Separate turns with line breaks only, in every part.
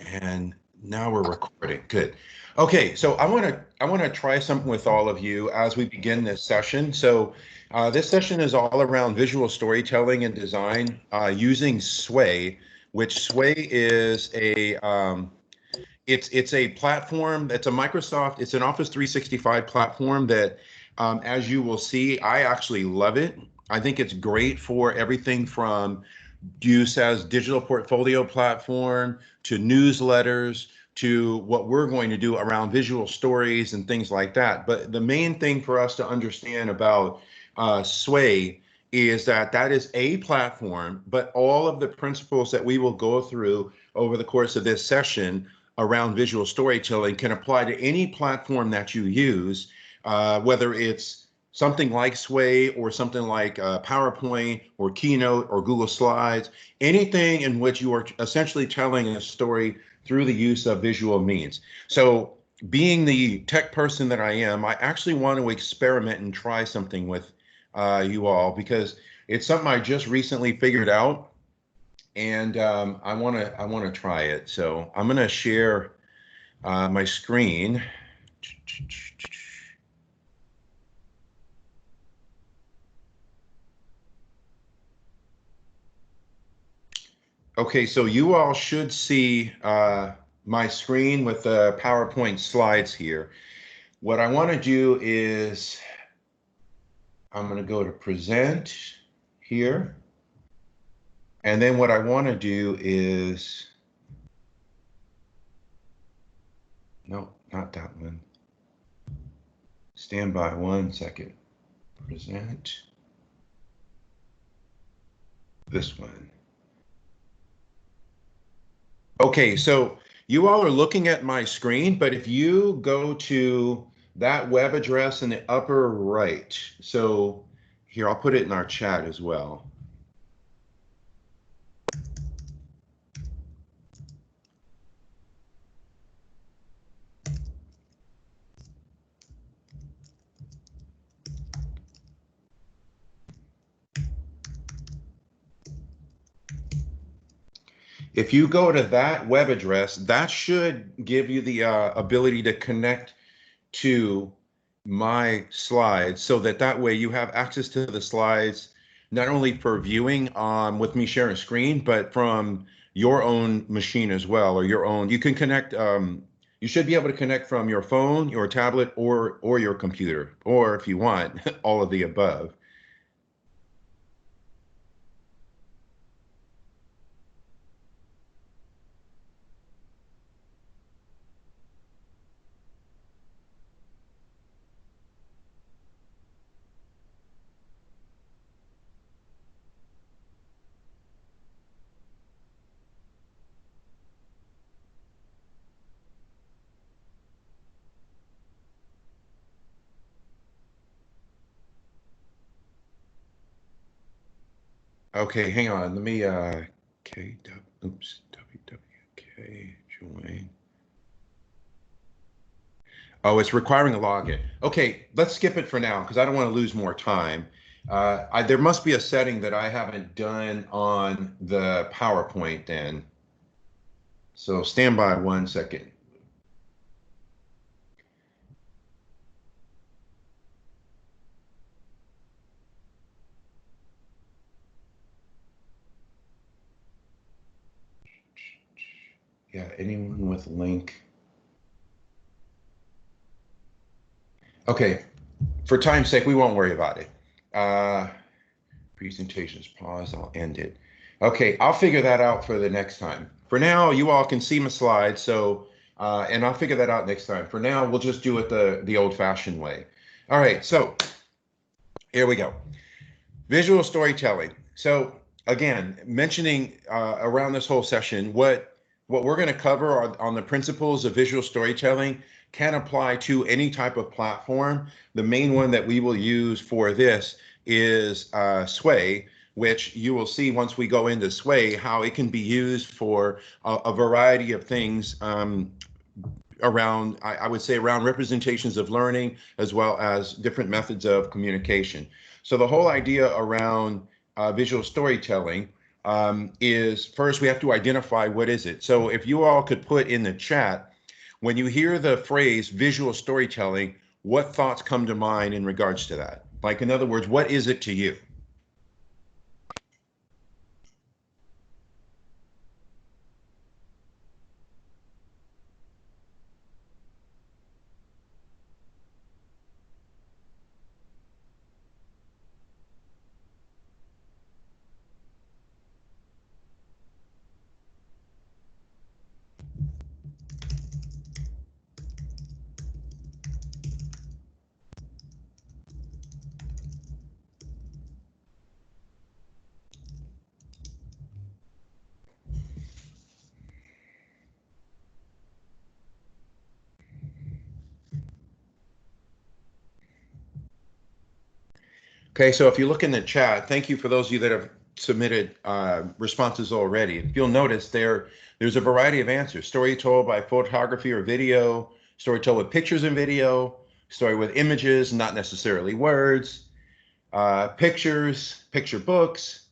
And now we're recording. Good. Okay, so I want to try something with all of you as we begin this session. So this session is all around visual storytelling and design using Sway, which Sway is a it's a platform that's a Microsoft, it's an Office 365 platform that, as you will see, I actually love it. I think it's great for everything from use as digital portfolio platform to newsletters to what we're going to do around visual stories and things like that. But the main thing for us to understand about Sway is that that is a platform, but all of the principles that we will go through over the course of this session around visual storytelling can apply to any platform that you use, whether it's something like Sway or something like PowerPoint or Keynote or Google Slides, anything in which you are essentially telling a story through the use of visual means. So being the tech person that I am, I actually want to experiment and try something with you all because it's something I just recently figured out, and I want to try it. So I'm going to share my screen. Okay, so you all should see my screen with the PowerPoint slides here. What I want to do is I'm going to go to present here. And then what I want to do is, no, not that one. Stand by 1 second. Present. This one. Okay, so you all are looking at my screen, but if you go to that web address in the upper right, so here, I'll put it in our chat as well. If you go to that web address, that should give you the ability to connect to my slides so that way you have access to the slides, not only for viewing with me sharing screen, but from your own machine as well, or your own. You can connect, you should be able to connect from your phone, your tablet, or your computer, or if you want, all of the above. Okay, hang on. Let me WWK join. Oh, it's requiring a login. Okay, let's skip it for now because I don't want to lose more time. There must be a setting that I haven't done on the PowerPoint then. So stand by 1 second. Yeah, anyone with link? Okay, for time's sake, we won't worry about it. Presentations pause, I'll end it. Okay, I'll figure that out for the next time. For now, you all can see my slides, so and I'll figure that out next time. For now, we'll just do it the old-fashioned way. All right, so here we go. Visual storytelling. So again, mentioning around this whole session, what we're going to cover on the principles of visual storytelling can apply to any type of platform. The main one that we will use for this is Sway, which you will see once we go into Sway, how it can be used for a variety of things around, I would say, around representations of learning, as well as different methods of communication. So the whole idea around visual storytelling is first we have to identify what is it. So if you all could put in the chat, when you hear the phrase visual storytelling, what thoughts come to mind in regards to that? Like, in other words, what is it to you? Okay, so if you look in the chat, thank you for those of you that have submitted responses already. If you'll notice there's a variety of answers. Story told by photography or video, story told with pictures and video, story with images, not necessarily words, pictures, picture books.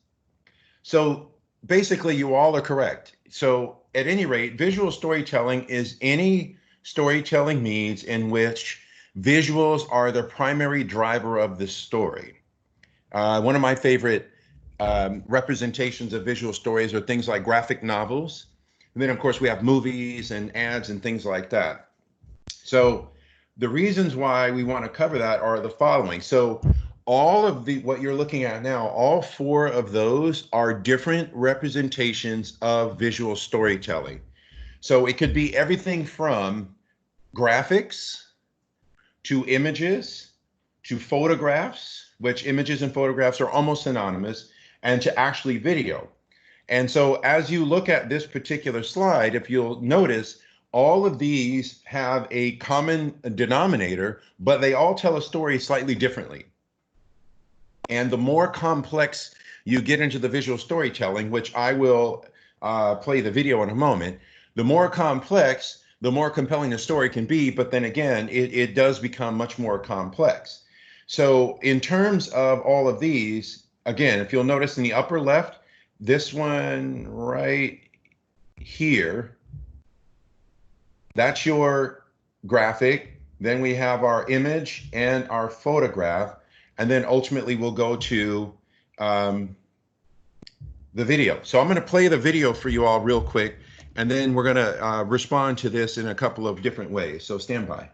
So basically you all are correct. So at any rate, visual storytelling is any storytelling means in which visuals are the primary driver of the story. One of my favorite representations of visual stories are things like graphic novels. And then, of course, we have movies and ads and things like that. So the reasons why we want to cover that are the following. So all of what you're looking at now, all four of those are different representations of visual storytelling. So it could be everything from graphics to images to photographs, which images and photographs are almost synonymous, and to actually video. And so as you look at this particular slide, if you'll notice, all of these have a common denominator, but they all tell a story slightly differently. And the more complex you get into the visual storytelling, which I will play the video in a moment, the more complex, the more compelling the story can be. But then again, it does become much more complex. So in terms of all of these, again, if you'll notice in the upper left, this one right here, that's your graphic. Then we have our image and our photograph. And then ultimately we'll go to the video. So I'm going to play the video for you all real quick, and then we're going to respond to this in a couple of different ways. So stand by.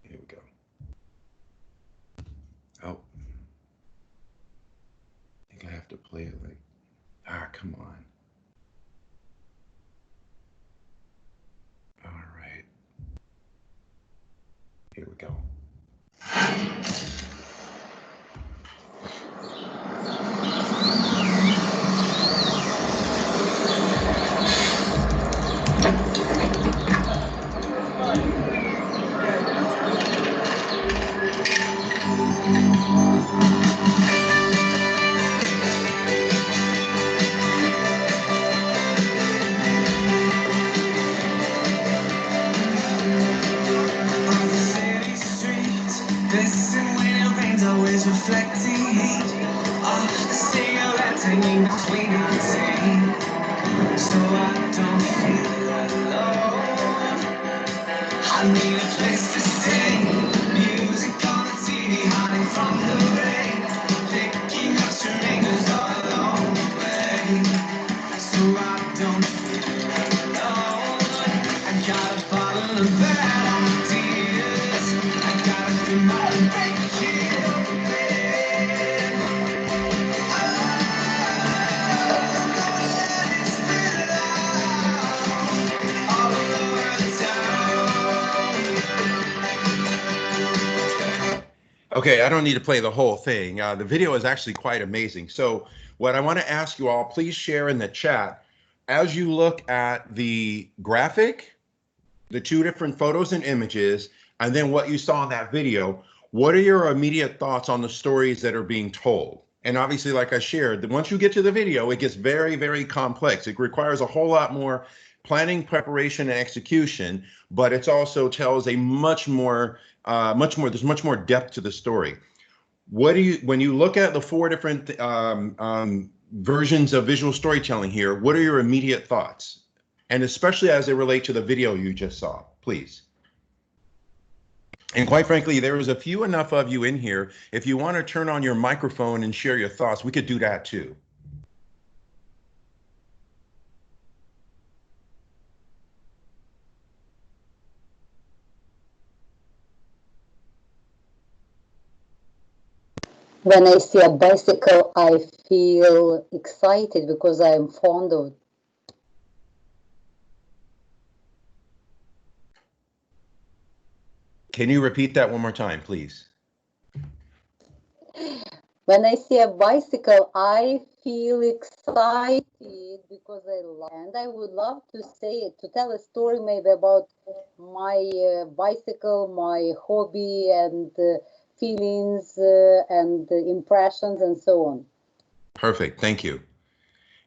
Here we go. Oh, I think I have to play it like, come on. All right. Here we go.
Reflecting heat of the cigarette hanging between our teeth, so I don't feel alone. I need a place to stay, music on the TV, hiding from the rain, picking up strangers all along the way, so I don't feel alone. I got a bottle of bad ideas, I gotta do my break here.
Okay, I don't need to play the whole thing. The video is actually quite amazing. So what I want to ask you all, please share in the chat, as you look at the graphic, the two different photos and images, and then what you saw in that video, what are your immediate thoughts on the stories that are being told? And obviously, like I shared, once you get to the video, it gets very, very complex. It requires a whole lot more planning, preparation, and execution, but it also tells a there's much more depth to the story. When you look at the four different versions of visual storytelling here, what are your immediate thoughts? And especially as they relate to the video you just saw, please. And quite frankly, there is a few enough of you in here. If you want to turn on your microphone and share your thoughts, we could do that too.
When I see a bicycle, I feel excited because I'm fond of.
Can you repeat that one more time, please?
When I see a bicycle, I feel excited because I love, and I would love to tell a story maybe about my bicycle, my hobby, and feelings and impressions and so on.
Perfect. Thank you.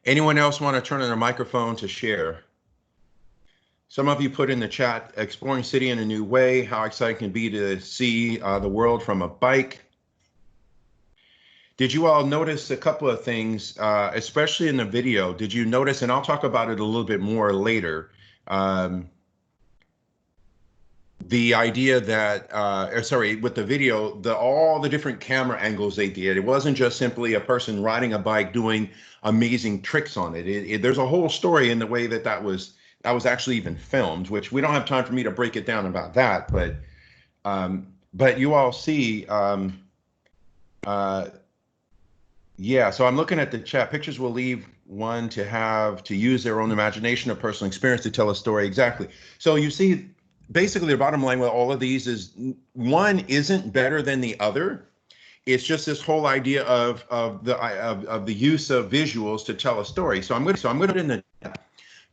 Anyone else want to turn on their microphone to share? Some of you put in the chat, exploring city in a new way, how exciting it can be to see the world from a bike. Did you all notice a couple of things, especially in the video? Did you notice, and I'll talk about it a little bit more later, the idea that, with the video, all the different camera angles they did, it wasn't just simply a person riding a bike doing amazing tricks on it. There's a whole story in the way that was actually even filmed, which we don't have time for me to break it down about that, but you all see, yeah, so I'm looking at the chat. Pictures will leave one to use their own imagination or personal experience to tell a story. Exactly. So you see, basically the bottom line with all of these is one isn't better than the other. It's just this whole idea of the use of visuals to tell a story. So I'm going to put in the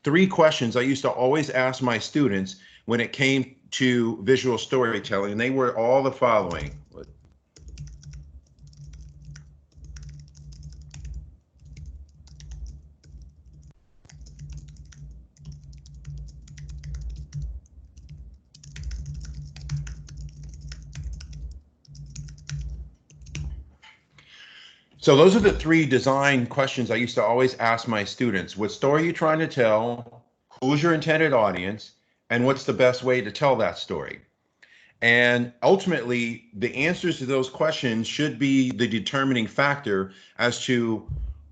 3 questions I used to always ask my students when it came to visual storytelling, and they were all the following. So those are the 3 design questions I used to always ask my students. What story are you trying to tell? Who's your intended audience? And what's the best way to tell that story? And ultimately, the answers to those questions should be the determining factor as to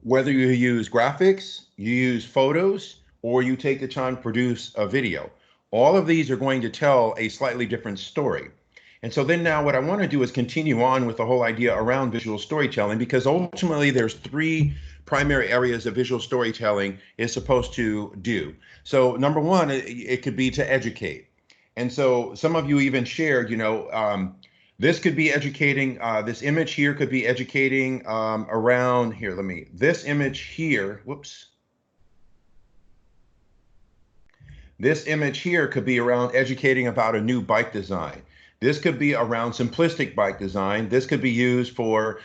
whether you use graphics, you use photos, or you take the time to produce a video. All of these are going to tell a slightly different story. And so then now what I want to do is continue on with the whole idea around visual storytelling, because ultimately there's 3 primary areas of visual storytelling is supposed to do. So number 1, it could be to educate. And so some of you even shared, this could be educating, this image here could be educating around here. This image here, whoops. This image here could be around educating about a new bike design. This could be around simplistic bike design. This could be used for,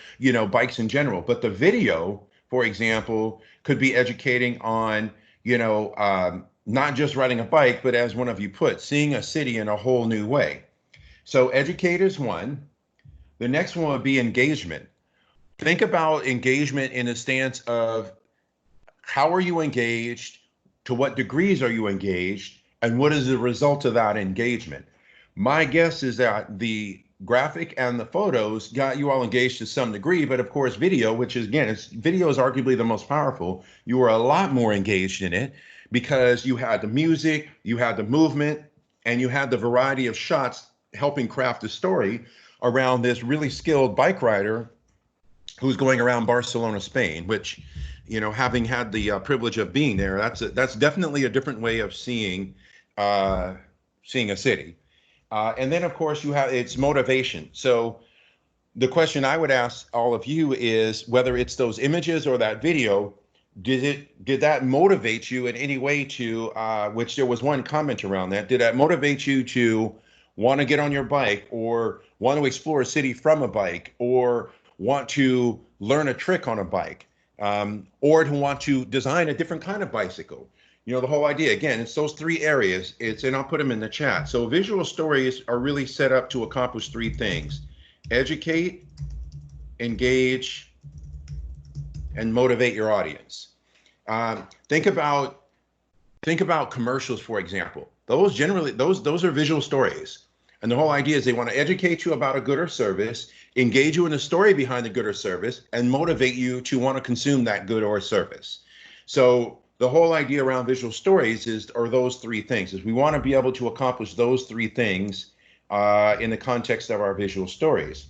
bikes in general. But the video, for example, could be educating on, not just riding a bike, but as one of you put, seeing a city in a whole new way. So educate is one. The next one would be engagement. Think about engagement in the stance of how are you engaged, to what degrees are you engaged, and what is the result of that engagement? My guess is that the graphic and the photos got you all engaged to some degree, but of course video, which is again, video is arguably the most powerful. You were a lot more engaged in it because you had the music, you had the movement, and you had the variety of shots helping craft the story around this really skilled bike rider who's going around Barcelona, Spain, which, having had the privilege of being there, that's definitely a different way of seeing a city. And then, of course, it's motivation. So the question I would ask all of you is whether it's those images or that video, did that motivate you in any way to, which there was one comment around that, did that motivate you to want to get on your bike or want to explore a city from a bike or want to learn a trick on a bike, or to want to design a different kind of bicycle. The whole idea, again, it's those three areas. And I'll put them in the chat. So visual stories are really set up to accomplish three things: educate, engage, and motivate your audience. Think about commercials, for example. Those are visual stories. And the whole idea is they want to educate you about a good or service, engage you in the story behind the good or service, and motivate you to want to consume that good or service. So the whole idea around visual stories are those three things. Is we want to be able to accomplish those three things in the context of our visual stories.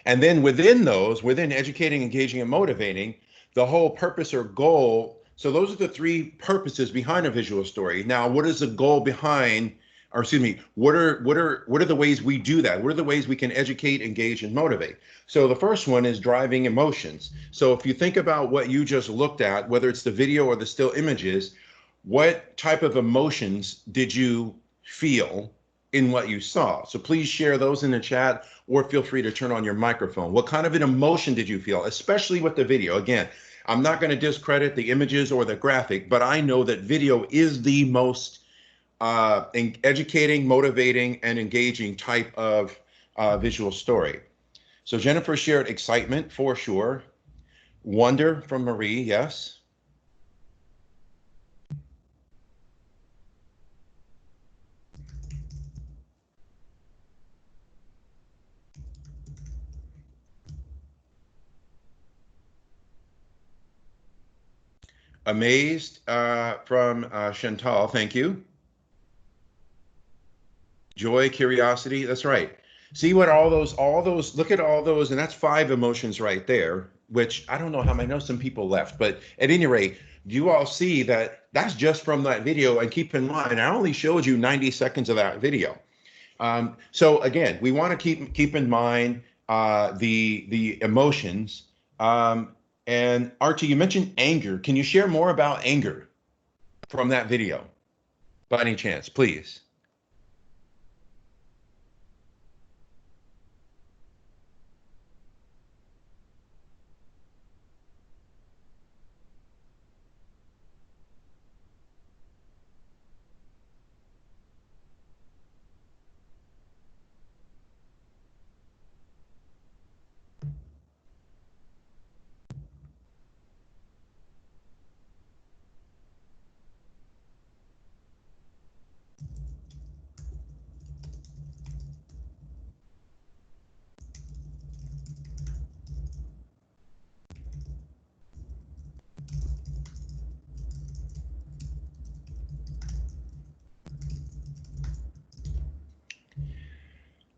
And then within educating, engaging, and motivating, the whole purpose or goal. So those are the three purposes behind a visual story. Now, what is the goal behind, or excuse me, what are the ways we do that? What are the ways we can educate, engage, and motivate? So the first one is driving emotions. So if you think about what you just looked at, whether it's the video or the still images, what type of emotions did you feel in what you saw? So please share those in the chat, or feel free to turn on your microphone. What kind of an emotion did you feel, especially with the video? Again, I'm not going to discredit the images or the graphic, but I know that video is the most educating, motivating, and engaging type of visual story. So Jennifer shared excitement for sure. Wonder from Marie, yes. Amazed from Chantal, thank you. Joy, curiosity, that's right. See what all those, look at all those, and that's 5 emotions right there, which I don't know how many, I know some people left, but at any rate, you all see that that's just from that video. And keep in mind, I only showed you 90 seconds of that video. So again, we want to keep in mind the emotions. And Archie, you mentioned anger. Can you share more about anger from that video, by any chance, please?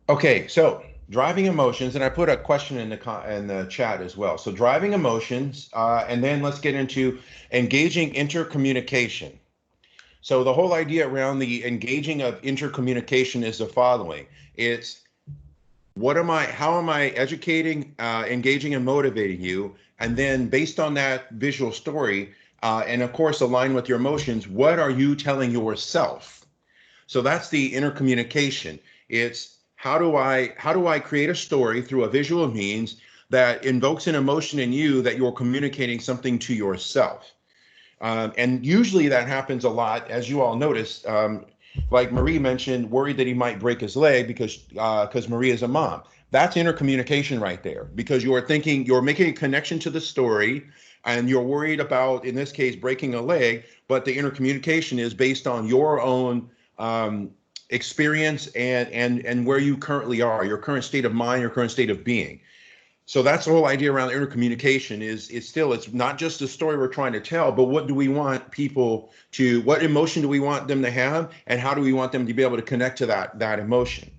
Okay, so driving emotions, and I put a question in the chat as well. So driving emotions, and then let's get into engaging intercommunication. So the whole idea around the engaging of intercommunication is the following. It's how am I educating, engaging, and motivating you? And then based on that visual story, and of course, align with your emotions, what are you telling yourself? So that's the intercommunication. It's how do I create a story through a visual means that invokes an emotion in you that you're communicating something to yourself. And usually that happens a lot, as you all noticed. Like Marie mentioned, worried that he might break his leg because Marie is a mom. That's intercommunication right there, because you're making a connection to the story, and you're worried about, in this case, breaking a leg, but the intercommunication is based on your own experience and where you currently are, your current state of mind, your current state of being. So that's the whole idea around intercommunication it's not just the story we're trying to tell, but what do we want people to, what emotion do we want them to have, and how do we want them to be able to connect to that emotion?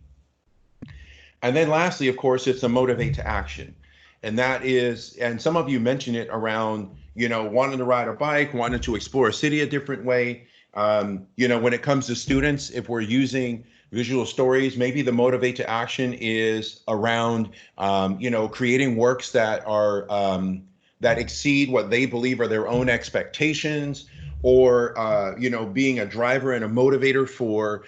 And then lastly, of course, it's a motivate to action. And that is, and some of you mentioned it around, wanting to ride a bike, wanting to explore a city a different way. When it comes to students, if we're using visual stories, maybe the motivate to action is around, creating works that are that exceed what they believe are their own expectations, or being a driver and a motivator for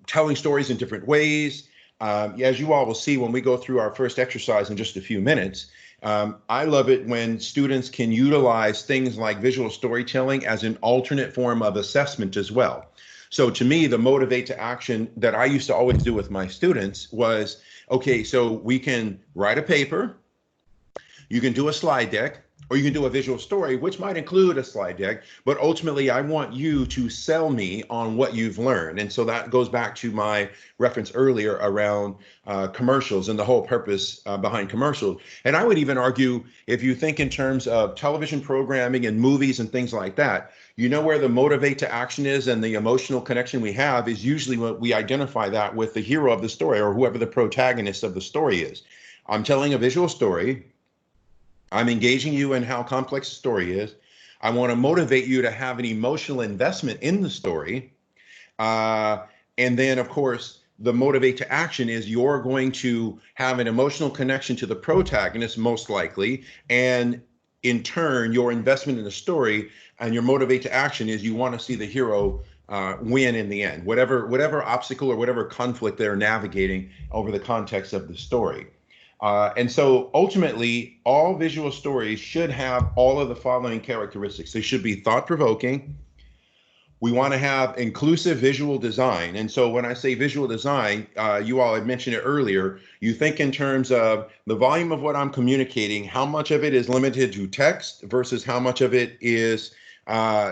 telling stories in different ways. as you all will see when we go through our first exercise in just a few minutes, I love it when students can utilize things like visual storytelling as an alternate form of assessment as well. So to me, the motivate to action that I used to always do with my students was, okay, so we can write a paper, you can do a slide deck, or you can do a visual story, which might include a slide deck, but ultimately I want you to sell me on what you've learned. And so that goes back to my reference earlier around commercials and the whole purpose behind commercials. And I would even argue, if you think in terms of television programming and movies and things like that, you know where the motivate to action is and the emotional connection we have is usually when we identify that with the hero of the story or whoever the protagonist of the story is. I'm telling a visual story. I'm engaging you in how complex the story is. I want to motivate you to have an emotional investment in the story. And then, of course, the motivate to action is you're going to have an emotional connection to the protagonist, most likely. And in turn, your investment in the story and your motivate to action is you want to see the hero win in the end, whatever obstacle or whatever conflict they're navigating over the context of the story. And so ultimately, all visual stories should have all of the following characteristics. They should be thought-provoking. We want to have inclusive visual design. And so when I say visual design, you all had mentioned it earlier, you think in terms of the volume of what I'm communicating, how much of it is limited to text versus how much of it is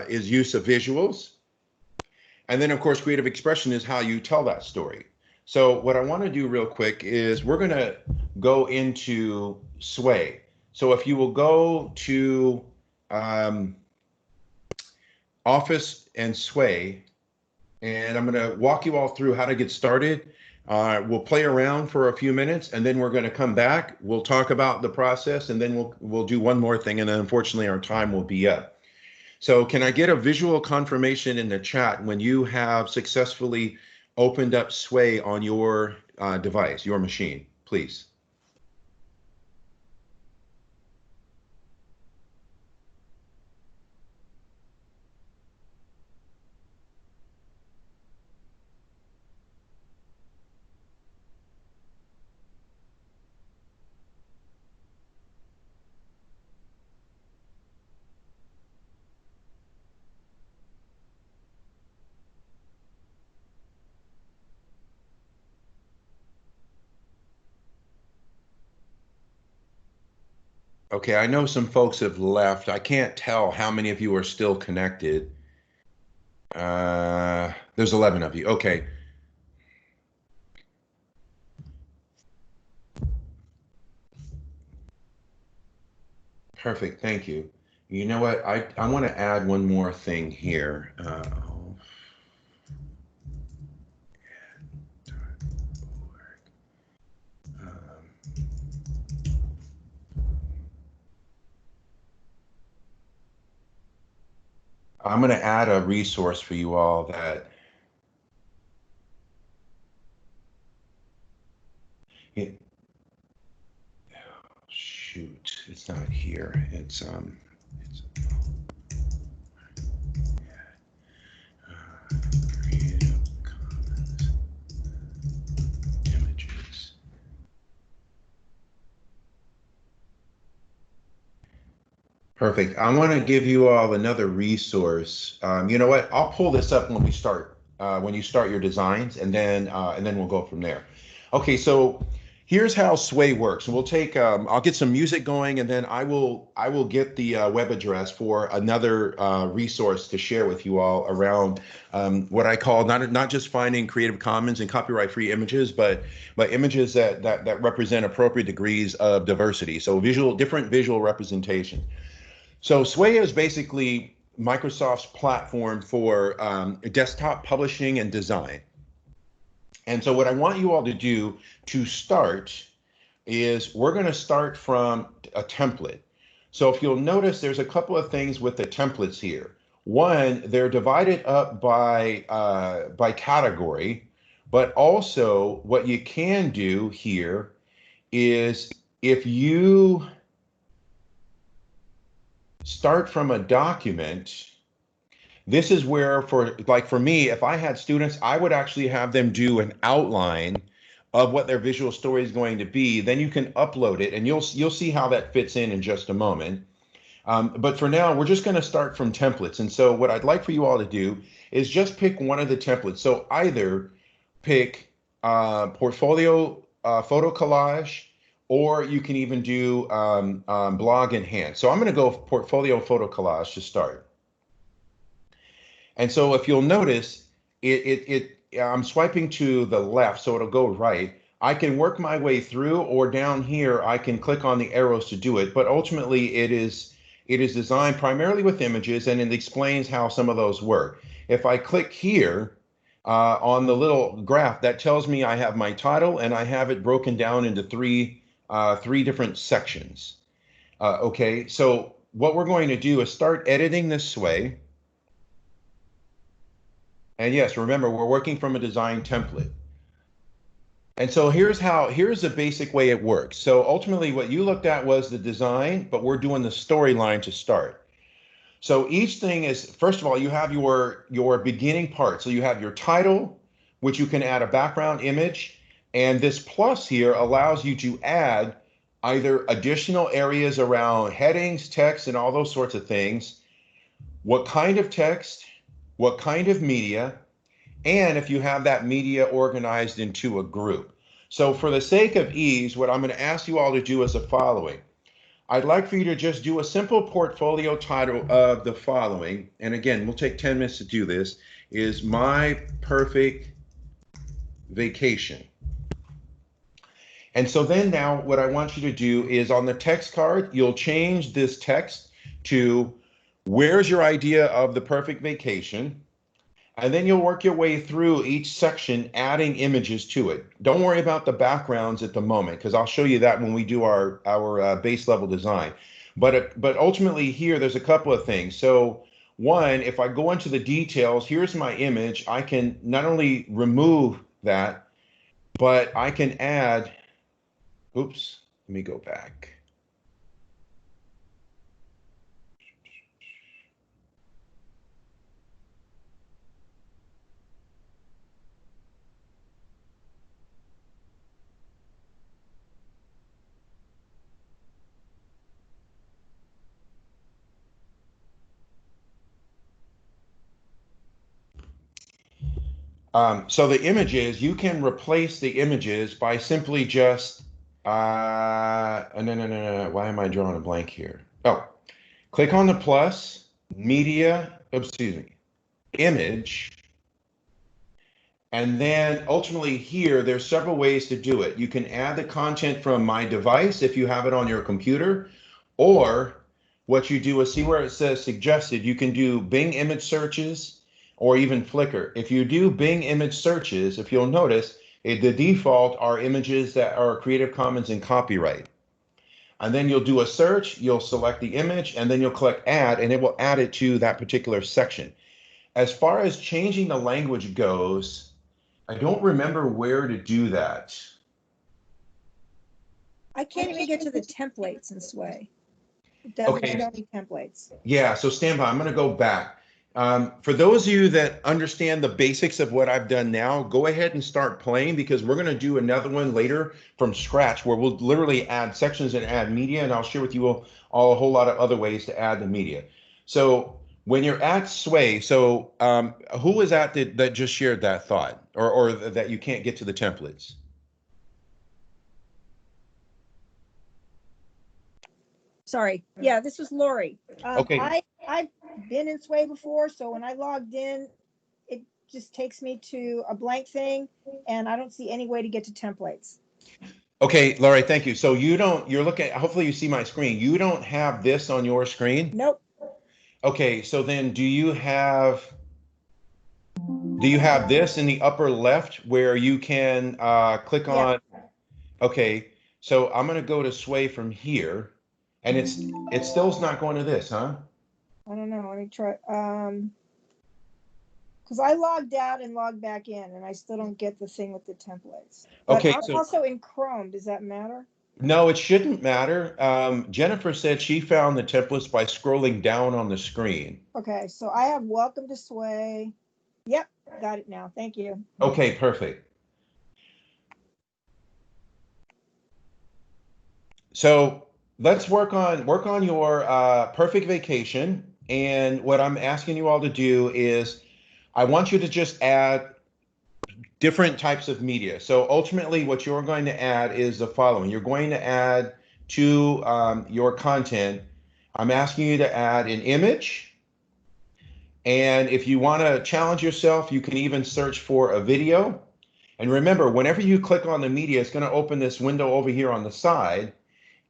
use of visuals. And then, of course, creative expression is how you tell that story. So what I want to do real quick is we're going to go into Sway. So if you will go to Office and Sway, and I'm going to walk you all through how to get started. We'll play around for a few minutes, and then we're going to come back. We'll talk about the process, and then we'll do one more thing, and then unfortunately our time will be up. So can I get a visual confirmation in the chat when you have successfully opened up Sway on your device, your machine, please? Okay, I know some folks have left. I can't tell how many of you are still connected. There's 11 of you. Okay. Perfect. Thank you. You know what? I want to add one more thing here. I'm going to add a resource for you all that shoot, it's not here. It's Creative Commons images. Perfect. I want to give you all another resource. You know what? I'll pull this up when we start, when you start your designs, and then we'll go from there. Okay, so here's how Sway works. We'll take, I'll get some music going, and then I will get the web address for another resource to share with you all around what I call not just finding Creative Commons and copyright-free images, but images that represent appropriate degrees of diversity. So different visual representation. So Sway is basically Microsoft's platform for desktop publishing and design. And so what I want you all to do to start is we're going to start from a template. So if you'll notice, there's a couple of things with the templates here. One, they're divided up by category, but also what you can do here is if you start from a document, this is where for me, if I had students, I would actually have them do an outline of what their visual story is going to be, then you can upload it, and you'll see how that fits in just a moment. But for now, we're just going to start from templates. And so what I'd like for you all to do is just pick one of the templates. So either pick portfolio photo collage, or you can even do blog enhance. So I'm going to go portfolio photo collage to start. And so if you'll notice, I'm swiping to the left, so it'll go right. I can work my way through, or down here, I can click on the arrows to do it. But ultimately, it is designed primarily with images, and it explains how some of those work. If I click here on the little graph, that tells me I have my title, and I have it broken down into three different sections. Okay, so what we're going to do is start editing this way. And yes, remember, we're working from a design template. And so here's the basic way it works. So ultimately what you looked at was the design, but we're doing the storyline to start. So each thing is, first of all, you have your beginning part. So you have your title, which you can add a background image. And this plus here allows you to add either additional areas around headings, text, and all those sorts of things. What kind of text, what kind of media, and if you have that media organized into a group. So for the sake of ease, what I'm going to ask you all to do is the following. I'd like for you to just do a simple portfolio title of the following. And again, we'll take 10 minutes to do this, is My Perfect Vacation. And so then now what I want you to do is on the text card, you'll change this text to where's your idea of the perfect vacation? And then you'll work your way through each section, adding images to it. Don't worry about the backgrounds at the moment, because I'll show you that when we do our base level design. But ultimately here, there's a couple of things. So one, if I go into the details, here's my image. I can not only remove that, but I can add, oops, let me go back. So the images, you can replace the images by simply just, no. Why am I drawing a blank here? Oh, click on the plus, media, excuse me, image. And then ultimately here, there's several ways to do it. You can add the content from my device if you have it on your computer, or what you do is see where it says suggested, you can do Bing image searches, or even Flickr. If you do Bing image searches, if you'll notice, the default are images that are Creative Commons and copyright. And then you'll do a search, you'll select the image, and then you'll click add, and it will add it to that particular section. As far as changing the language goes, I don't remember where to do that.
I can't even get to the templates in Sway. It doesn't
Okay.
show me templates.
Yeah, so stand by. I'm going to go back. For those of you that understand the basics of what I've done now, go ahead and start playing, because we're going to do another one later from scratch where we'll literally add sections and add media, and I'll share with you all a whole lot of other ways to add the media. So when you're at Sway, so who was that just shared that thought, or that you can't get to the templates?
Sorry. Yeah, this was Lori.
Okay.
I've been in Sway before, so when I logged in, it just takes me to a blank thing, and I don't see any way to get to templates.
Okay, Laurie, thank you. So you're looking, hopefully you see my screen. You don't have this on your screen?
Nope.
Okay, so then do you have this in the upper left where you can click on? Okay, so I'm gonna go to Sway from here, and it still's not going to this, huh?
I don't know. Let me try. Because I logged out and logged back in, and I still don't get the thing with the templates. But
Okay,
I'm
so
also in Chrome. Does that matter?
no, it shouldn't matter. Jennifer said she found the templates by scrolling down on the screen.
Okay, so I have Welcome to Sway. Yep, got it now. Thank you.
Okay, perfect. So let's work on your perfect vacation. And what I'm asking you all to do is I want you to just add different types of media. So ultimately, what you're going to add is the following. You're going to add to your content. I'm asking you to add an image. And if you want to challenge yourself, you can even search for a video. And remember, whenever you click on the media, it's going to open this window over here on the side.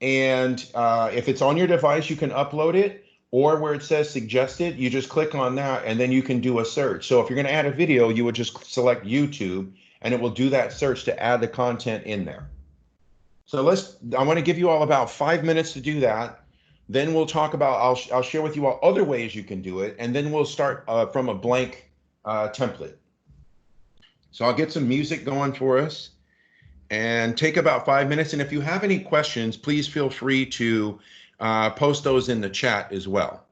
And if it's on your device, you can upload it, or where it says suggested, you just click on that and then you can do a search. So if you're going to add a video, you would just select YouTube and it will do that search to add the content in there. So I want to give you all about 5 minutes to do that. Then we'll talk about, I'll share with you all other ways you can do it. And then we'll start from a blank template. So I'll get some music going for us and take about 5 minutes. And if you have any questions, please feel free to post those in the chat as well.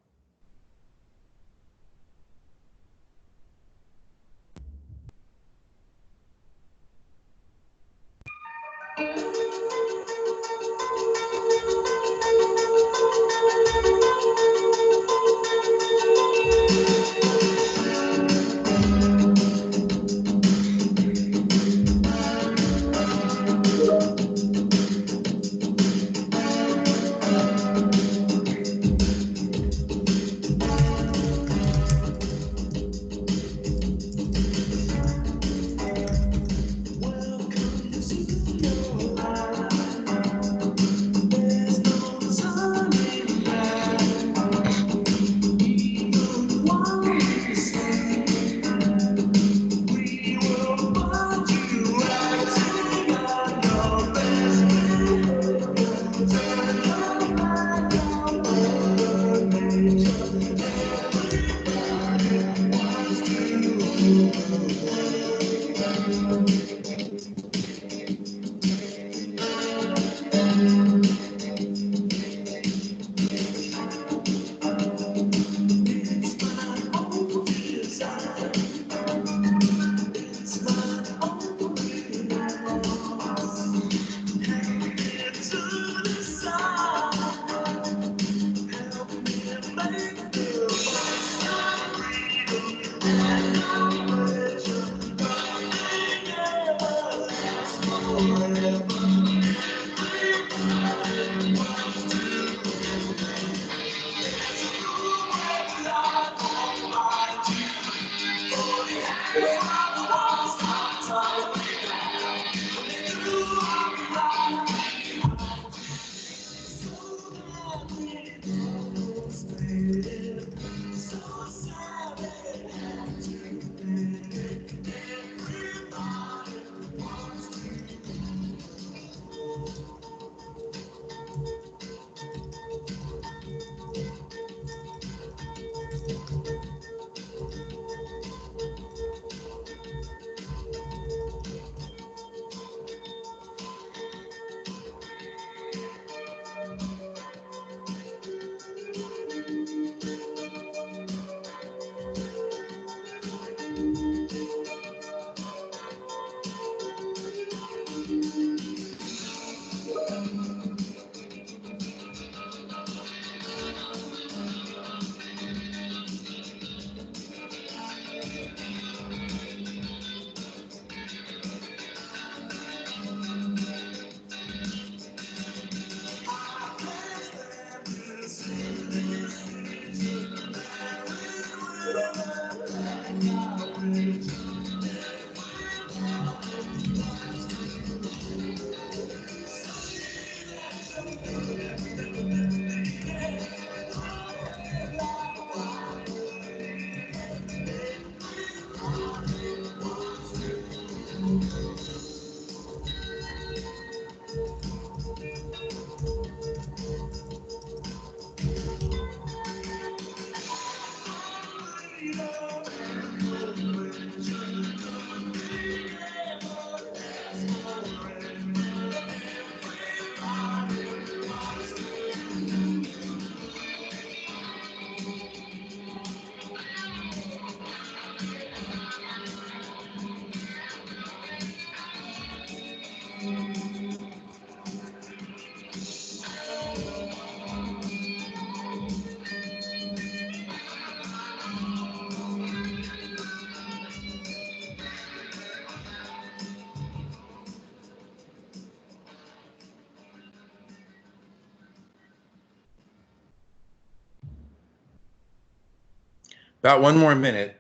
About one more minute.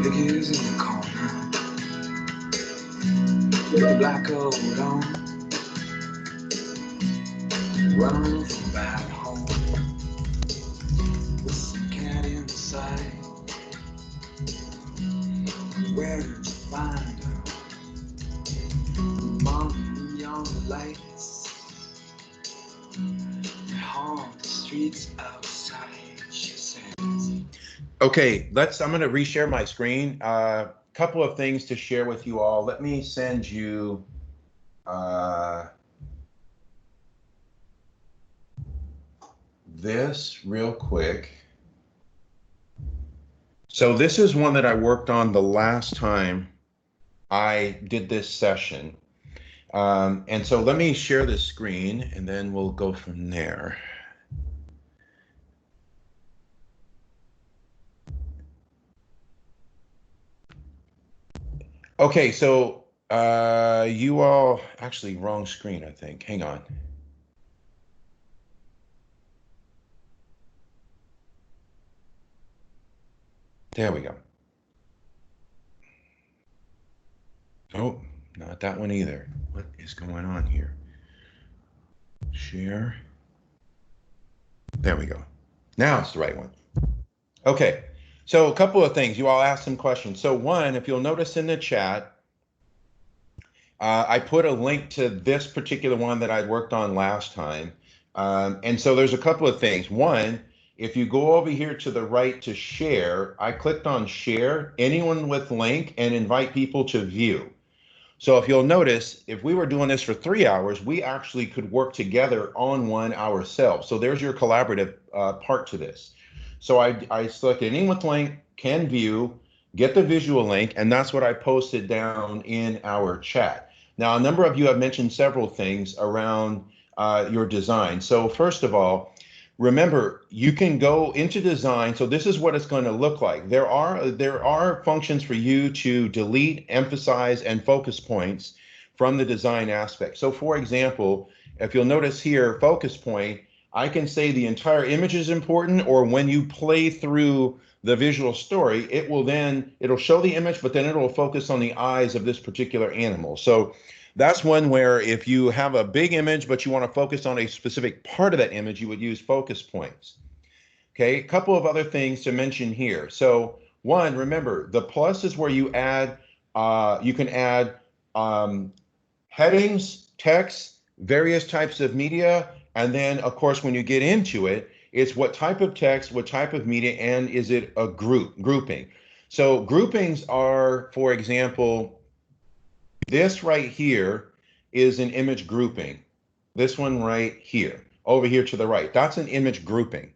Niggas in the corner with the black coat on, running from back home with some cat inside. Where did you find her? Among young lights, they haunt the streets outside, she says.
Okay, I'm going to reshare my screen. Couple of things to share with you all. Let me send you this real quick. So this is one that I worked on the last time I did this session. And so let me share the screen and then we'll go from there. Okay, so you all, actually wrong screen, I think. Hang on. There we go. Oh, not that one either. What is going on here? Share. There we go. Now it's the right one. Okay, so a couple of things. You all asked some questions. So one, if you'll notice in the chat, I put a link to this particular one that I worked on last time. And so there's a couple of things. One, if you go over here to the right to share, I clicked on share, anyone with link, and invite people to view. So if you'll notice, if we were doing this for 3 hours, we actually could work together on one ourselves. So there's your collaborative part to this. So I selected anyone with link can view, get the visual link, and that's what I posted down in our chat. Now, a number of you have mentioned several things around your design. So first of all, remember, you can go into design. So this is what it's going to look like. There are functions for you to delete, emphasize, and focus points from the design aspect. So for example, if you'll notice here, focus point, I can say the entire image is important, or when you play through the visual story, it'll show the image, but then it'll focus on the eyes of this particular animal. So that's one where if you have a big image, but you want to focus on a specific part of that image, you would use focus points. Okay, a couple of other things to mention here. So one, remember, the plus is where you add, you can add headings, text, various types of media, and then of course, when you get into it, it's what type of text, what type of media, and is it a grouping. So groupings are, for example, this right here is an image grouping. This one right here, over here to the right, that's an image grouping.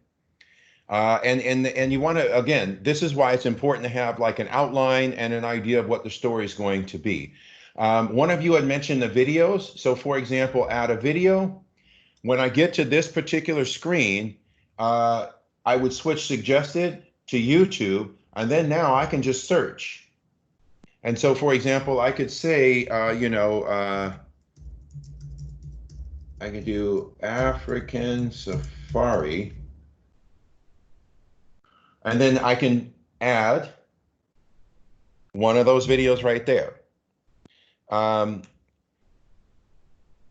And you want to, again, this is why it's important to have like an outline and an idea of what the story is going to be. One of you had mentioned the videos. So for example, add a video. When I get to this particular screen, I would switch suggested to YouTube, and then now I can just search. And so, for example, I could say, I could do African safari, and then I can add one of those videos right there.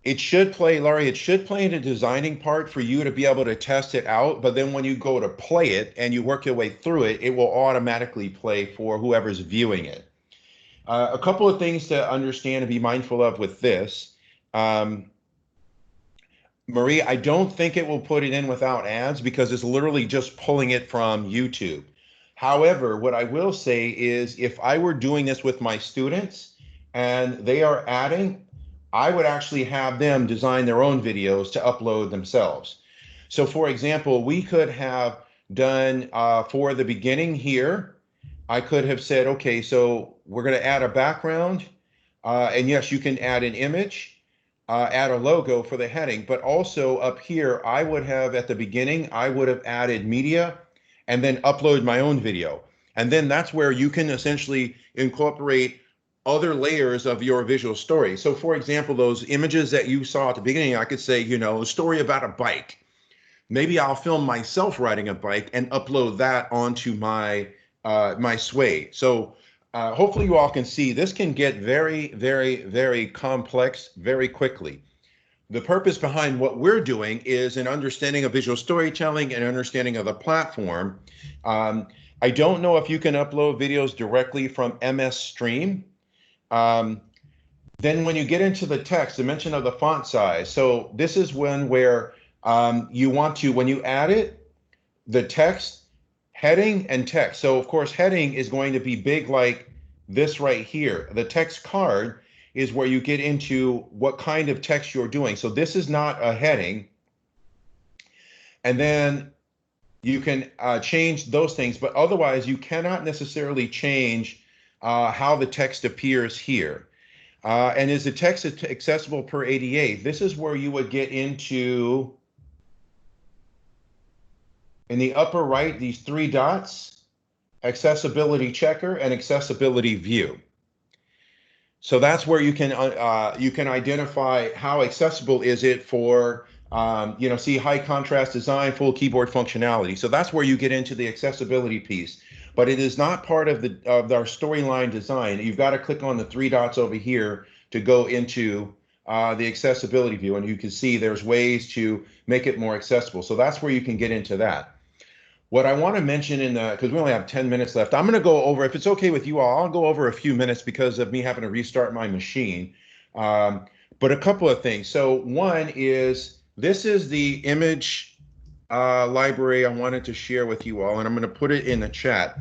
It should play, Laurie, it should play in the designing part for you to be able to test it out. But then when you go to play it and you work your way through it, it will automatically play for whoever's viewing it. A couple of things to understand and be mindful of with this. Marie, I don't think it will put it in without ads because it's literally just pulling it from YouTube. However, what I will say is if I were doing this with my students and they are adding, I would actually have them design their own videos to upload themselves. So for example, we could have done for the beginning here, I could have said, okay, so we're going to add a background. And yes, you can add an image, add a logo for the heading, but also up here, I would have at the beginning, I would have added media and then upload my own video. And then that's where you can essentially incorporate other layers of your visual story. So for example, those images that you saw at the beginning, I could say, you know, a story about a bike. Maybe I'll film myself riding a bike and upload that onto my Sway. So hopefully you all can see this can get very, very, very complex very quickly. The purpose behind what we're doing is an understanding of visual storytelling and understanding of the platform. I don't know if you can upload videos directly from MS Stream. Then when you get into the text, the mention of the font size. So this is when where you want to, when you add it, the text, heading and text. So of course, heading is going to be big like this right here. The text card is where you get into what kind of text you're doing. So this is not a heading. And then you can change those things, but otherwise you cannot necessarily change how the text appears here. And is the text accessible per ADA? This is where you would get into, in the upper right, these three dots, accessibility checker and accessibility view. So that's where you can identify how accessible is it for, you know, see high contrast design, full keyboard functionality. So that's where you get into the accessibility piece, but it is not part of our storyline design. You've got to click on the three dots over here to go into the accessibility view, and you can see there's ways to make it more accessible. So that's where you can get into that. What I want to mention because we only have 10 minutes left, I'm going to go over, if it's okay with you all, I'll go over a few minutes because of me having to restart my machine. But a couple of things. So one is, this is the image library I wanted to share with you all, and I'm going to put it in the chat.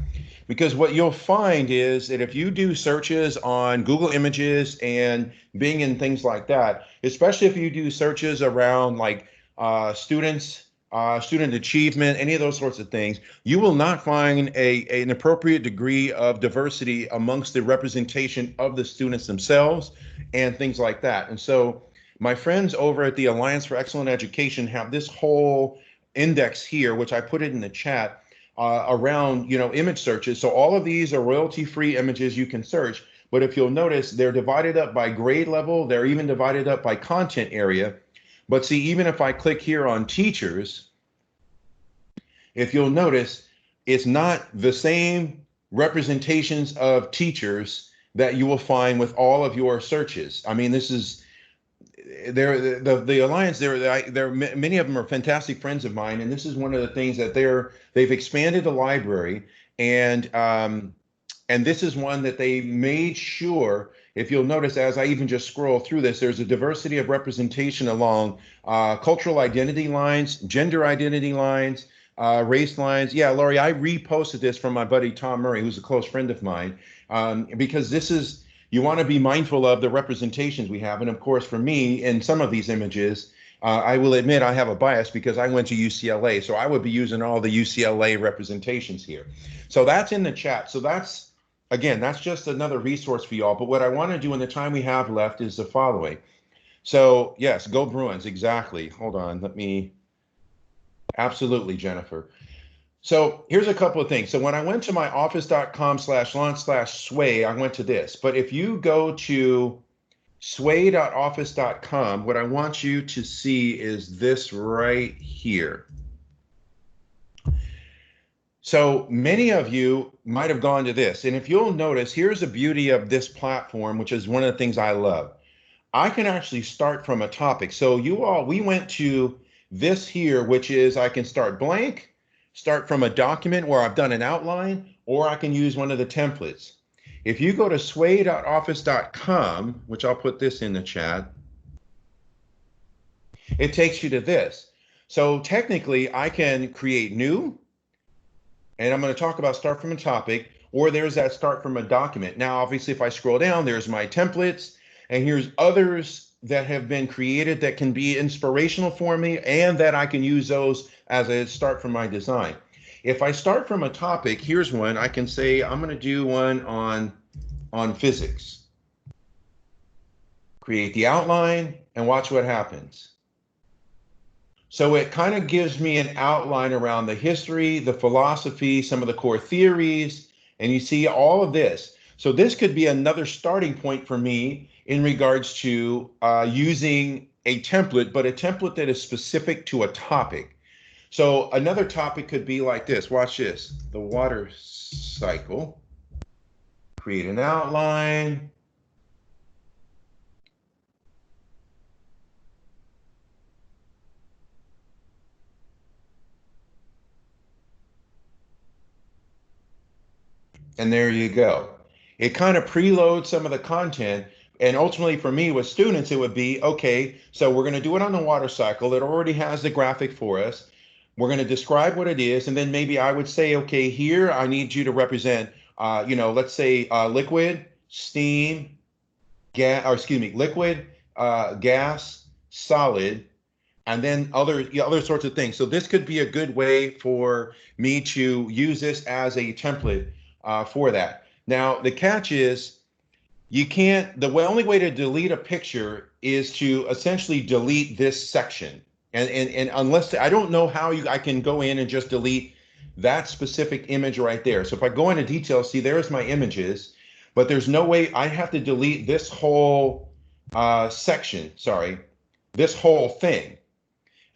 Because what you'll find is that if you do searches on Google Images and Bing and things like that, especially if you do searches around like student achievement, any of those sorts of things, you will not find an appropriate degree of diversity amongst the representation of the students themselves and things like that. And so my friends over at the Alliance for Excellent Education have this whole index here, which I put it in the chat, around, you know, image searches. So all of these are royalty-free images you can search, but if you'll notice, they're divided up by grade level. They're even divided up by content area. But see, even if I click here on teachers, if you'll notice, it's not the same representations of teachers that you will find with all of your searches. I mean, this is, the Alliance, many of them are fantastic friends of mine, and this is one of the things that they've expanded the library, and this is one that they made sure, if you'll notice, as I even just scroll through this, there's a diversity of representation along cultural identity lines, gender identity lines, race lines. Yeah, Laurie, I reposted this from my buddy Tom Murray, who's a close friend of mine, because this is, you want to be mindful of the representations we have. And of course, for me, in some of these images, I will admit I have a bias because I went to UCLA, so I would be using all the UCLA representations here. So that's in the chat. So that's, again, that's just another resource for y'all. But what I want to do in the time we have left is the following. So yes, go Bruins, exactly. Hold on, let me, absolutely, Jennifer. So here's a couple of things. So when I went to my office.com/launch/sway, I went to this. But if you go to sway.office.com, what I want you to see is this right here. So many of you might have gone to this. And if you'll notice, here's the beauty of this platform, which is one of the things I love. I can actually start from a topic. So you all, we went to this here, which is I can start blank, start from a document where I've done an outline, or I can use one of the templates. If you go to sway.office.com, which I'll put this in the chat, it takes you to this. So technically I can create new, and I'm going to talk about start from a topic, or there's that start from a document. Now, obviously, if I scroll down, there's my templates, and here's others that have been created that can be inspirational for me and that I can use those as a start from my design. If I start from a topic, here's one. I can say I'm going to do one on physics. Create the outline and watch what happens. So it kind of gives me an outline around the history, the philosophy, some of the core theories, and you see all of this. So this could be another starting point for me in regards to using a template, but a template that is specific to a topic. So another topic could be like this. Watch this. The water cycle. Create an outline. And there you go. It kind of preloads some of the content. And ultimately, for me, with students, it would be okay, so we're going to do it on the water cycle. It already has the graphic for us. We're going to describe what it is. And then maybe I would say, okay, here I need you to represent, let's say liquid, steam, gas, or excuse me, liquid, gas, solid, and then other sorts of things. So this could be a good way for me to use this as a template for that. Now the catch is you can't. The only way to delete a picture is to essentially delete this section, and unless I don't know how I can go in and just delete that specific image right there. So if I go into details, see there's my images, but there's no way I have to delete this whole section. Sorry, this whole thing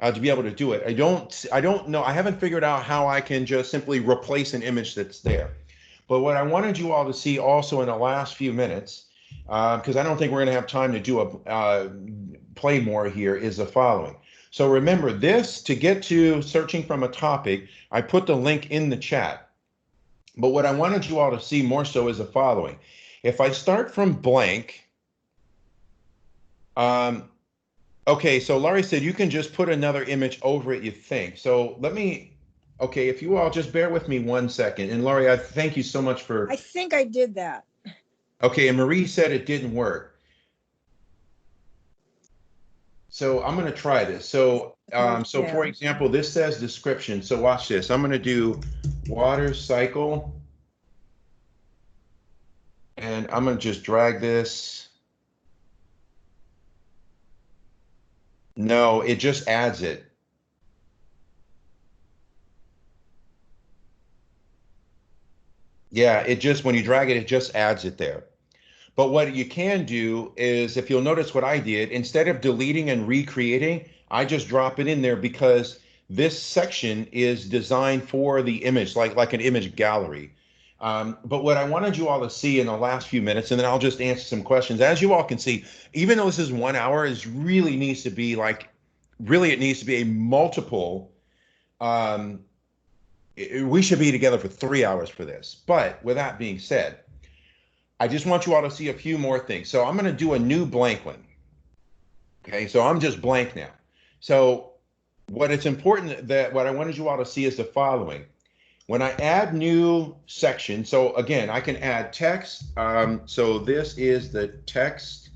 to be able to do it. I don't know. I haven't figured out how I can just simply replace an image that's there. But what I wanted you all to see also in the last few minutes, because I don't think we're going to have time to do a play more here, is the following. So remember this, to get to searching from a topic, I put the link in the chat. But what I wanted you all to see more so is the following. If I start from blank, okay, so Laurie said you can just put another image over it, you think. So let me, okay, if you all just bear with me 1 second. And Laurie, I thank you so much for.
I think I did that.
Okay, and Marie said it didn't work. So I'm going to try this. So, for example, this says description. So watch this. I'm going to do water cycle. And I'm going to just drag this. No, it just adds it. Yeah, it just, when you drag it, it just adds it there. But what you can do is, if you'll notice what I did, instead of deleting and recreating, I just drop it in there because this section is designed for the image, like an image gallery. But what I wanted you all to see in the last few minutes, and then I'll just answer some questions. As you all can see, even though this is 1 hour, it really needs to be it needs to be a multiple. We should be together for 3 hours for this. But with that being said, I just want you all to see a few more things. So I'm going to do a new blank one. Okay, so I'm just blank now. So what I wanted you all to see is the following. When I add new section, so again, I can add text. So this is the text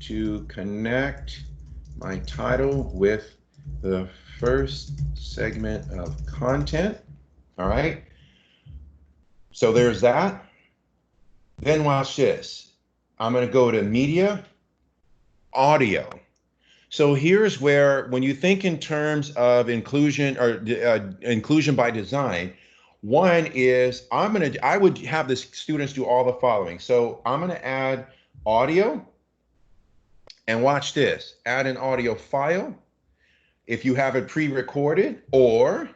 to connect my title with the first segment of content. All right. So there's that. Then watch this. I'm going to go to media, audio. So here's where, when you think in terms of inclusion or inclusion by design, one is I would have the students do all the following. So I'm going to add audio, and watch this. Add an audio file if you have it pre-recorded, or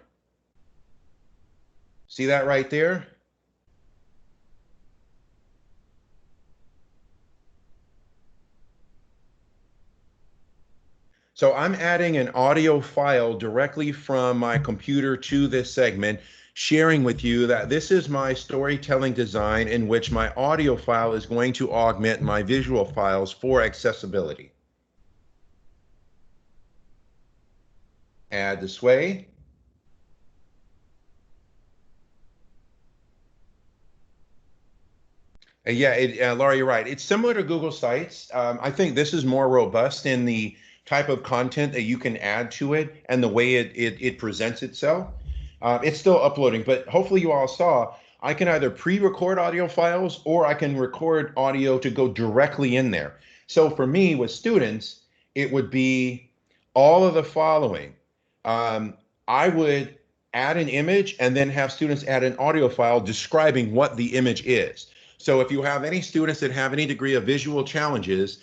see that right there? So I'm adding an audio file directly from my computer to this segment, sharing with you that this is my storytelling design in which my audio file is going to augment my visual files for accessibility. Add the sway. Yeah, Laura, you're right. It's similar to Google Sites. I think this is more robust in the type of content that you can add to it and the way it presents itself. It's still uploading, but hopefully you all saw I can either pre-record audio files or I can record audio to go directly in there. So for me, with students, it would be all of the following. Um, I would add an image and then have students add an audio file describing what the image is. So if you have any students that have any degree of visual challenges,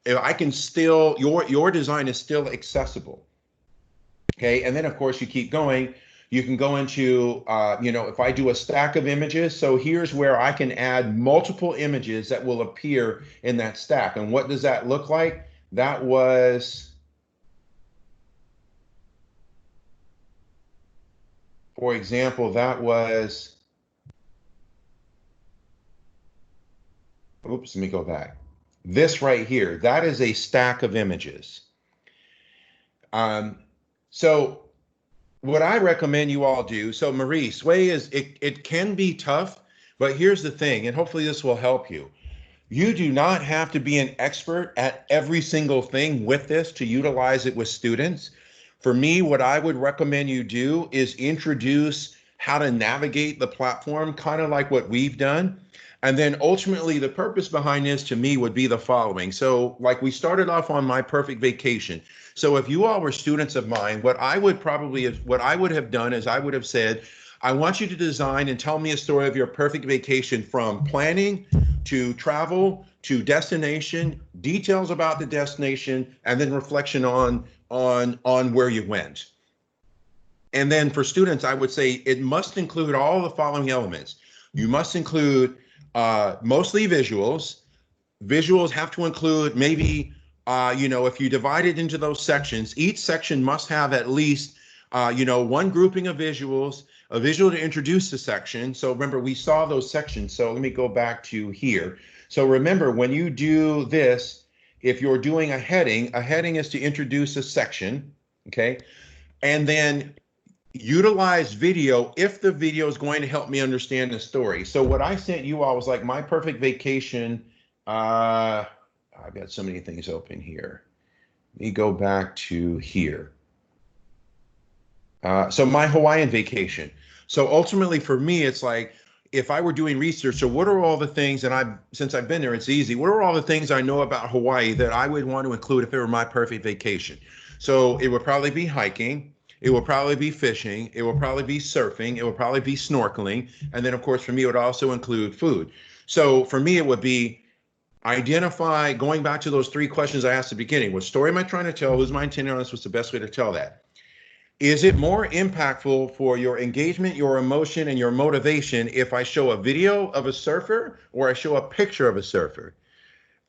I can still, your design is still accessible. Okay, and then of course you keep going. You can go into, if I do a stack of images, so here's where I can add multiple images that will appear in that stack. And what does that look like? That was, for example, that was, oops, let me go back. This right here, that is a stack of images. So what I recommend you all do, so Marie, sway is, it can be tough, but here's the thing, and hopefully this will help you. You do not have to be an expert at every single thing with this to utilize it with students. For me, what I would recommend you do is introduce how to navigate the platform, kind of like what we've done. And then ultimately, the purpose behind this to me would be the following. So, like we started off on My Perfect Vacation. So, if you all were students of mine, what I would have done is I would have said, I want you to design and tell me a story of your perfect vacation, from planning to travel to destination, details about the destination, and then reflection on where you went. And then for students, I would say it must include all the following elements. You must include mostly visuals. Visuals have to include maybe, if you divide it into those sections, each section must have at least, one grouping of visuals, a visual to introduce the section. So remember, we saw those sections. So let me go back to here. So remember, when you do this, if you're doing a heading is to introduce a section, okay? And then utilize video if the video is going to help me understand the story. So what I sent you all was like My Perfect Vacation. I've got so many things open here. Let me go back to here. So My Hawaiian Vacation. So ultimately for me, it's like, if I were doing research, so what are all the things, and since I've been there, it's easy. What are all the things I know about Hawaii that I would want to include if it were my perfect vacation? So it would probably be hiking. It will probably be fishing. It will probably be surfing. It will probably be snorkeling. And then, of course, for me, it would also include food. So for me, it would be identify, going back to those three questions I asked at the beginning. What story am I trying to tell? Who's my intended audience? What's the best way to tell that? Is it more impactful for your engagement, your emotion, and your motivation if I show a video of a surfer or I show a picture of a surfer?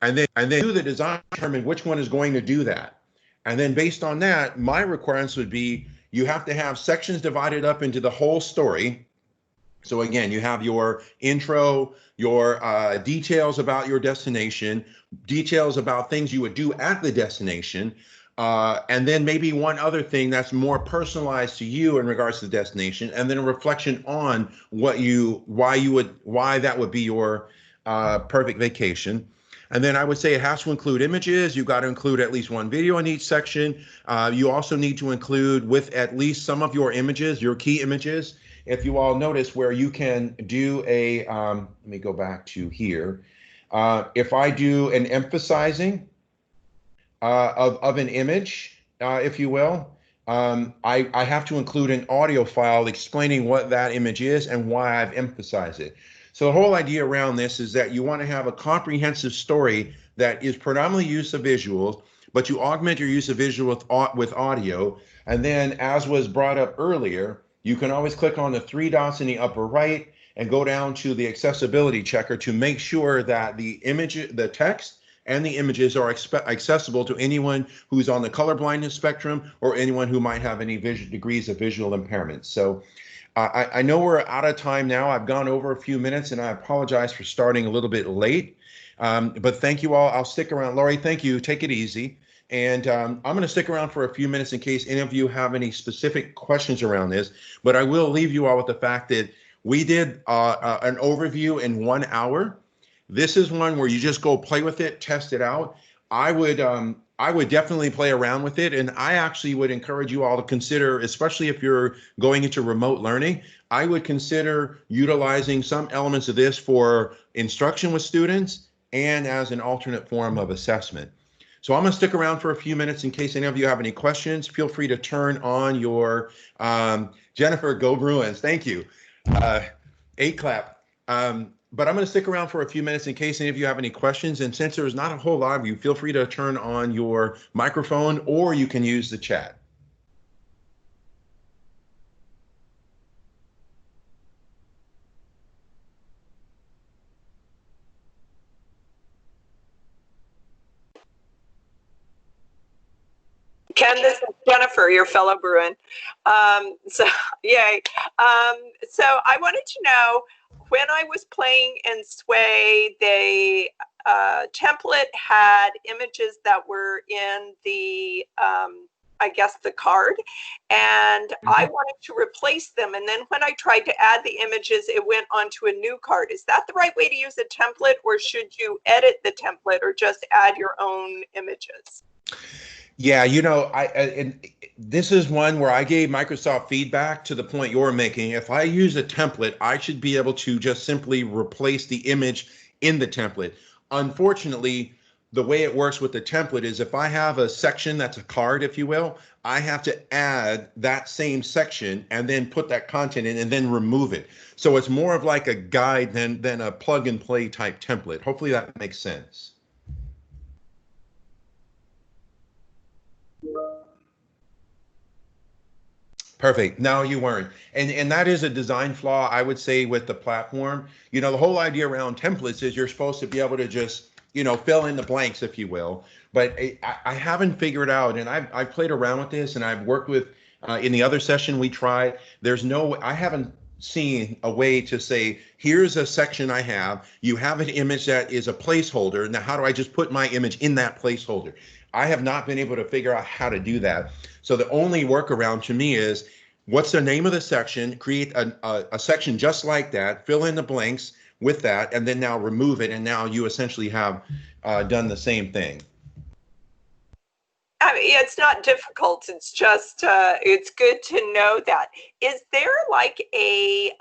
And then do the design, determine which one is going to do that. And then based on that, my requirements would be, you have to have sections divided up into the whole story. So again, you have your intro, your details about your destination, details about things you would do at the destination, and then maybe one other thing that's more personalized to you in regards to the destination, and then a reflection on why that would be your perfect vacation. And then I would say it has to include images. You've got to include at least one video in each section. You also need to include with at least some of your images, your key images. If you all notice where you can do a, let me go back to here. If I do an emphasizing of an image, if you will, I have to include an audio file explaining what that image is and why I've emphasized it. So the whole idea around this is that you want to have a comprehensive story that is predominantly use of visuals, but you augment your use of visual with audio. And then, as was brought up earlier, you can always click on the three dots in the upper right and go down to the accessibility checker to make sure that the image, the text, and the images are accessible to anyone who's on the color blindness spectrum or anyone who might have any degrees of visual impairment. So I know we're out of time now. I've gone over a few minutes, and I apologize for starting a little bit late. But thank you all. I'll stick around. Laurie, thank you. Take it easy. And I'm going to stick around for a few minutes in case any of you have any specific questions around this. But I will leave you all with the fact that we did an overview in 1 hour. This is one where you just go play with it, test it out. I would definitely play around with it, and I actually would encourage you all to consider, especially if you're going into remote learning, I would consider utilizing some elements of this for instruction with students and as an alternate form of assessment. So I'm going to stick around for a few minutes in case any of you have any questions. Feel free to turn on your Jennifer, go Bruins. Thank you. 8 clap. But I'm going to stick around for a few minutes in case any of you have any questions. And since there's not a whole lot of you, feel free to turn on your microphone or you can use the chat.
Ken, this is Jennifer, your fellow Bruin. So, yay. So I wanted to know, when I was playing in Sway, the template had images that were in the, I guess, the card, and I wanted to replace them. And then when I tried to add the images, it went onto a new card. Is that the right way to use a template, or should you edit the template or just add your own images?
Yeah, you know, and this is one where I gave Microsoft feedback to the point you're making. If I use a template, I should be able to just simply replace the image in the template. Unfortunately, the way it works with the template is if I have a section that's a card, if you will, I have to add that same section and then put that content in and then remove it. So it's more of like a guide than a plug and play type template. Hopefully that makes sense. Perfect. No, you weren't. And that is a design flaw, I would say, with the platform. You know, the whole idea around templates is you're supposed to be able to just, you know, fill in the blanks, if you will. But I haven't figured out, and I've played around with this, and I've worked with, in the other session we tried, I haven't seen a way to say, here's a section I have, you have an image that is a placeholder. Now, how do I just put my image in that placeholder? I have not been able to figure out how to do that. So the only workaround to me is, what's the name of the section? Create a section just like that, fill in the blanks with that, and then now remove it. And now you essentially have done the same thing.
I mean, it's not difficult. It's just, it's good to know that. Is there like a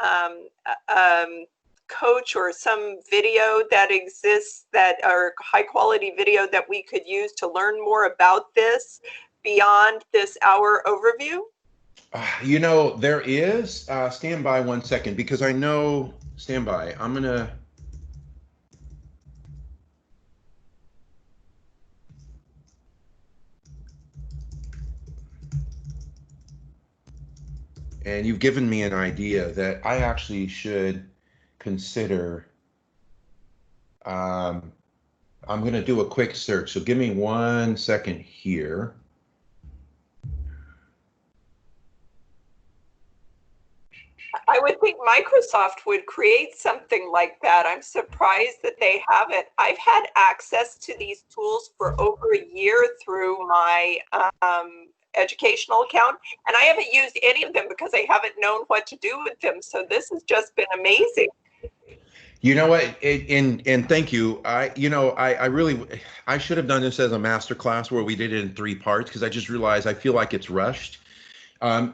coach or some video that exists or high quality video that we could use to learn more about this beyond this hour overview?
You know, there is. Stand by 1 second, because I know, stand by. I'm going to. And you've given me an idea that I actually should consider. I'm going to do a quick search. So give me 1 second here.
I would think Microsoft would create something like that. I'm surprised that they haven't. I've had access to these tools for over a year through my educational account, and I haven't used any of them because I haven't known what to do with them. So this has just been amazing.
You know what, and thank you. I should have done this as a master class where we did it in 3 parts, because I just realized I feel like it's rushed.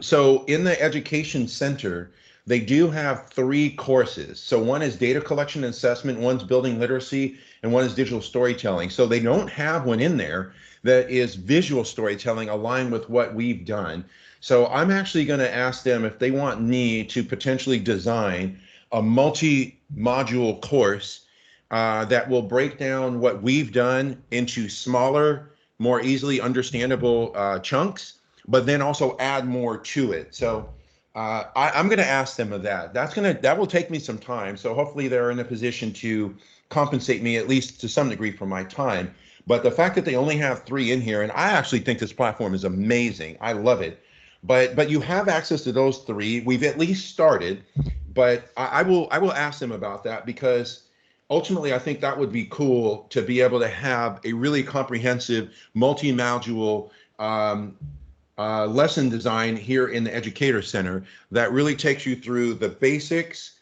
So in the Education Center, they do have 3 courses. So one is data collection and assessment, one's building literacy, and one is digital storytelling. So they don't have one in there that is visual storytelling aligned with what we've done. So I'm actually going to ask them if they want me to potentially design a multi-module course that will break down what we've done into smaller, more easily understandable chunks, but then also add more to it. So I'm going to ask them of that. That will take me some time. So hopefully they're in a position to compensate me, at least to some degree, for my time. But the fact that they only have 3 in here, and I actually think this platform is amazing. I love it. But you have access to those 3. We've at least started, but I will ask them about that, because ultimately I think that would be cool to be able to have a really comprehensive multi-module lesson design here in the Educator Center that really takes you through the basics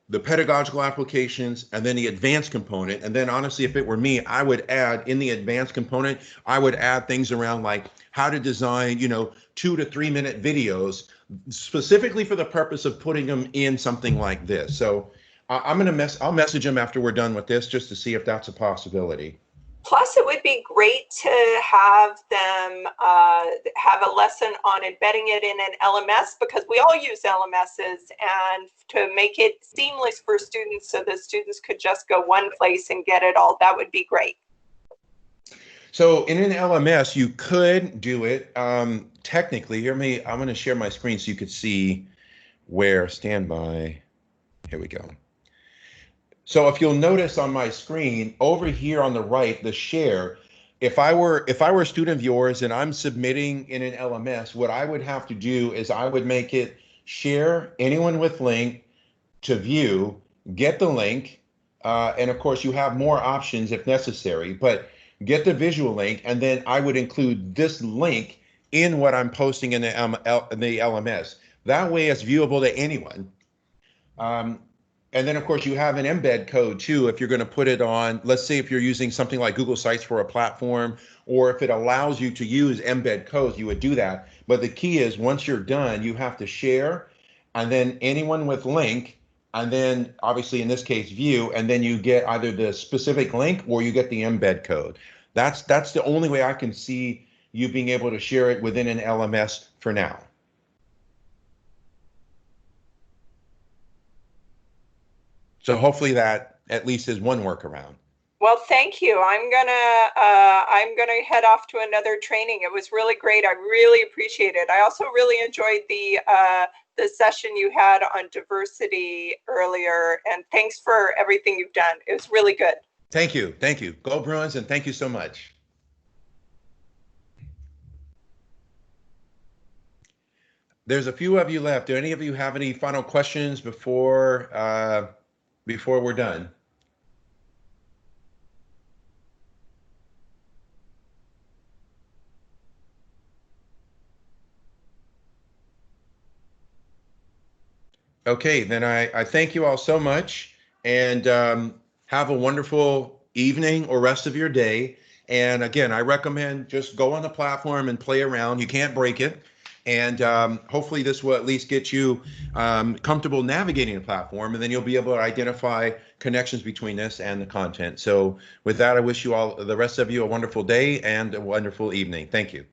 the pedagogical applications, and then the advanced component. And then honestly, if it were me, I would add in the advanced component, I would add things around like how to design, 2 to 3 minute videos specifically for the purpose of putting them in something like this. So I'll message them after we're done with this just to see if that's a possibility.
Plus, it would be great to have them have a lesson on embedding it in an LMS, because we all use LMSs, and to make it seamless for students so the students could just go one place and get it all. That would be great.
So in an LMS, you could do it technically. I'm going to share my screen so you could see where standby. Here we go. So if you'll notice on my screen over here on the right, the share, if I were a student of yours and I'm submitting in an LMS, what I would have to do is I would make it share anyone with link to view, get the link, and of course you have more options if necessary, but get the visual link, and then I would include this link in what I'm posting in the LMS. That way it's viewable to anyone. And then, of course, you have an embed code, too, if you're going to put it on, let's say if you're using something like Google Sites for a platform, or if it allows you to use embed codes, you would do that. But the key is once you're done, you have to share, and then anyone with link, and then obviously in this case, view, and then you get either the specific link or you get the embed code. That's the only way I can see you being able to share it within an LMS for now. So hopefully that at least is one workaround.
Well, thank you. I'm gonna head off to another training. It was really great. I really appreciate it. I also really enjoyed the session you had on diversity earlier, and thanks for everything you've done. It was really good.
Thank you. Thank you. Go Bruins, and thank you so much. There's a few of you left. Do any of you have any final questions before we're done? Okay, then I thank you all so much, and have a wonderful evening or rest of your day. And again, I recommend just go on the platform and play around. You can't break it. And hopefully this will at least get you comfortable navigating the platform, and then you'll be able to identify connections between this and the content. So with that, I wish you all, the rest of you, a wonderful day and a wonderful evening. Thank you.